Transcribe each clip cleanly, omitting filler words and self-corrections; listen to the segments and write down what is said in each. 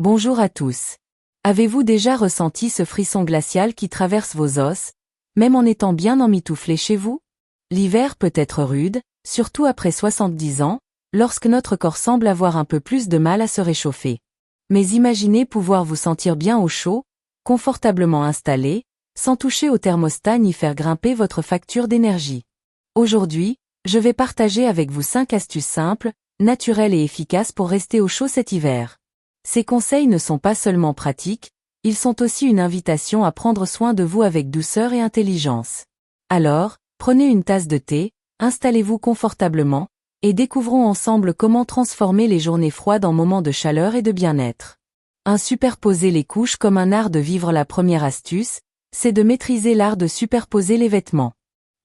Bonjour à tous. Avez-vous déjà ressenti ce frisson glacial qui traverse vos os, même en étant bien emmitouflé chez vous? L'hiver peut être rude, surtout après 70 ans, lorsque notre corps semble avoir un peu plus de mal à se réchauffer. Mais imaginez pouvoir vous sentir bien au chaud, confortablement installé, sans toucher au thermostat ni faire grimper votre facture d'énergie. Aujourd'hui, je vais partager avec vous 5 astuces simples, naturelles et efficaces pour rester au chaud cet hiver. Ces conseils ne sont pas seulement pratiques, ils sont aussi une invitation à prendre soin de vous avec douceur et intelligence. Alors, prenez une tasse de thé, installez-vous confortablement, et découvrons ensemble comment transformer les journées froides en moments de chaleur et de bien-être. Superposer les couches comme un art de vivre. La première astuce, c'est de maîtriser l'art de superposer les vêtements.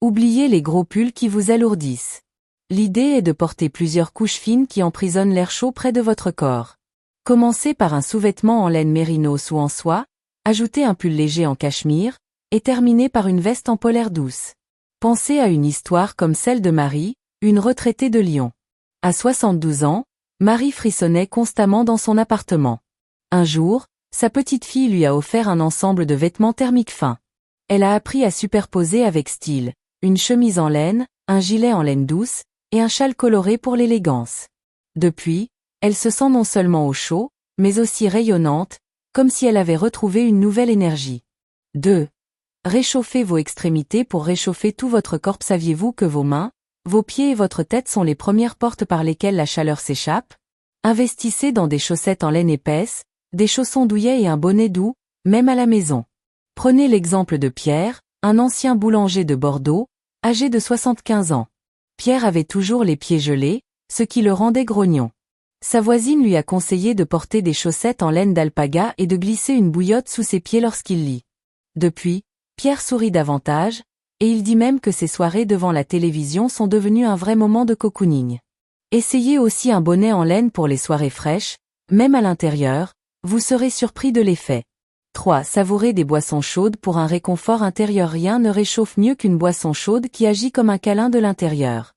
Oubliez les gros pulls qui vous alourdissent. L'idée est de porter plusieurs couches fines qui emprisonnent l'air chaud près de votre corps. Commencez par un sous-vêtement en laine mérinos ou en soie, ajoutez un pull léger en cachemire, et terminez par une veste en polaire douce. Pensez à une histoire comme celle de Marie, une retraitée de Lyon. À 72 ans, Marie frissonnait constamment dans son appartement. Un jour, sa petite fille lui a offert un ensemble de vêtements thermiques fins. Elle a appris à superposer avec style, une chemise en laine, un gilet en laine douce, et un châle coloré pour l'élégance. Depuis, elle se sent non seulement au chaud, mais aussi rayonnante, comme si elle avait retrouvé une nouvelle énergie. 2. Réchauffez vos extrémités pour réchauffer tout votre corps. Saviez-vous que vos mains, vos pieds et votre tête sont les premières portes par lesquelles la chaleur s'échappe? Investissez dans des chaussettes en laine épaisse, des chaussons douillets et un bonnet doux, même à la maison. Prenez l'exemple de Pierre, un ancien boulanger de Bordeaux, âgé de 75 ans. Pierre avait toujours les pieds gelés, ce qui le rendait grognon. Sa voisine lui a conseillé de porter des chaussettes en laine d'alpaga et de glisser une bouillotte sous ses pieds lorsqu'il lit. Depuis, Pierre sourit davantage, et il dit même que ses soirées devant la télévision sont devenues un vrai moment de cocooning. Essayez aussi un bonnet en laine pour les soirées fraîches, même à l'intérieur, vous serez surpris de l'effet. 3. Savourez des boissons chaudes pour un réconfort intérieur. Rien ne réchauffe mieux qu'une boisson chaude qui agit comme un câlin de l'intérieur.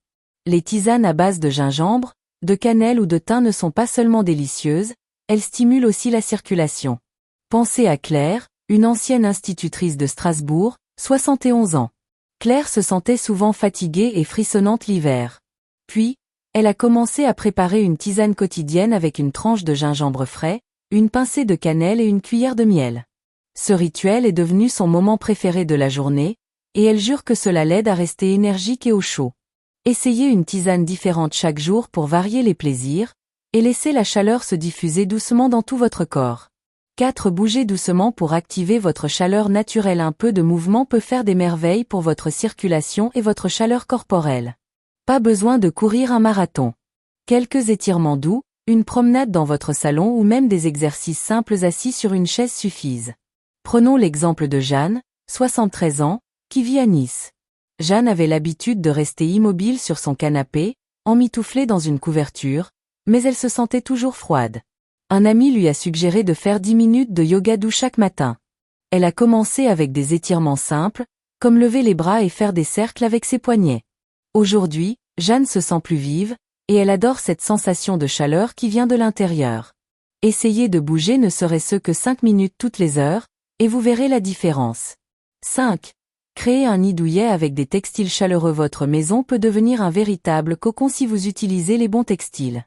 Les tisanes à base de gingembre, de cannelle ou de thym ne sont pas seulement délicieuses, elles stimulent aussi la circulation. Pensez à Claire, une ancienne institutrice de Strasbourg, 71 ans. Claire se sentait souvent fatiguée et frissonnante l'hiver. Puis, elle a commencé à préparer une tisane quotidienne avec une tranche de gingembre frais, une pincée de cannelle et une cuillère de miel. Ce rituel est devenu son moment préféré de la journée, et elle jure que cela l'aide à rester énergique et au chaud. Essayez une tisane différente chaque jour pour varier les plaisirs, et laissez la chaleur se diffuser doucement dans tout votre corps. 4. Bougez doucement pour activer votre chaleur naturelle. Un peu de mouvement peut faire des merveilles pour votre circulation et votre chaleur corporelle. Pas besoin de courir un marathon. Quelques étirements doux, une promenade dans votre salon ou même des exercices simples assis sur une chaise suffisent. Prenons l'exemple de Jeanne, 73 ans, qui vit à Nice. Jeanne avait l'habitude de rester immobile sur son canapé, emmitouflée dans une couverture, mais elle se sentait toujours froide. Un ami lui a suggéré de faire 10 minutes de yoga doux chaque matin. Elle a commencé avec des étirements simples, comme lever les bras et faire des cercles avec ses poignets. Aujourd'hui, Jeanne se sent plus vive, et elle adore cette sensation de chaleur qui vient de l'intérieur. Essayez de bouger ne serait-ce que 5 minutes toutes les heures, et vous verrez la différence. 5. Créez un nid douillet avec des textiles chaleureux. Votre maison peut devenir un véritable cocon si vous utilisez les bons textiles.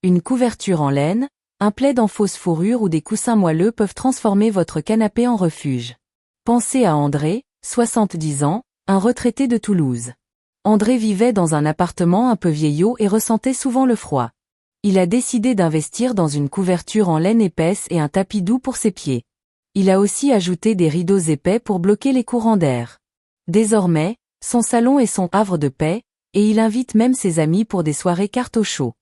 Une couverture en laine, un plaid en fausse fourrure ou des coussins moelleux peuvent transformer votre canapé en refuge. Pensez à André, 70 ans, un retraité de Toulouse. André vivait dans un appartement un peu vieillot et ressentait souvent le froid. Il a décidé d'investir dans une couverture en laine épaisse et un tapis doux pour ses pieds. Il a aussi ajouté des rideaux épais pour bloquer les courants d'air. Désormais, son salon est son havre de paix, et il invite même ses amis pour des soirées cartes au chaud.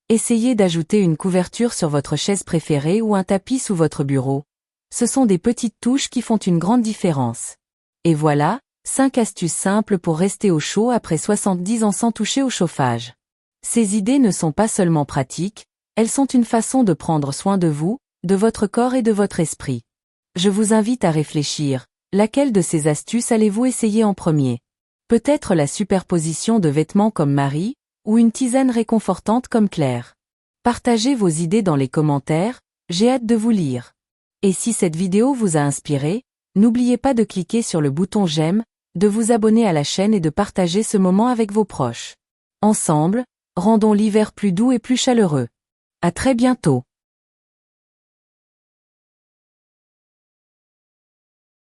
Essayez d'ajouter une couverture sur votre chaise préférée ou un tapis sous votre bureau. Ce sont des petites touches qui font une grande différence. Et voilà, 5 astuces simples pour rester au chaud après 70 ans sans toucher au chauffage. Ces idées ne sont pas seulement pratiques, elles sont une façon de prendre soin de vous, de votre corps et de votre esprit. Je vous invite à réfléchir, laquelle de ces astuces allez-vous essayer en premier? Peut-être la superposition de vêtements comme Marie, ou une tisane réconfortante comme Claire. Partagez vos idées dans les commentaires, J'ai hâte de vous lire. Et si cette vidéo vous a inspiré, n'oubliez pas de cliquer sur le bouton j'aime, de vous abonner à la chaîne et de partager ce moment avec vos proches. Ensemble, rendons l'hiver plus doux et plus chaleureux. À très bientôt.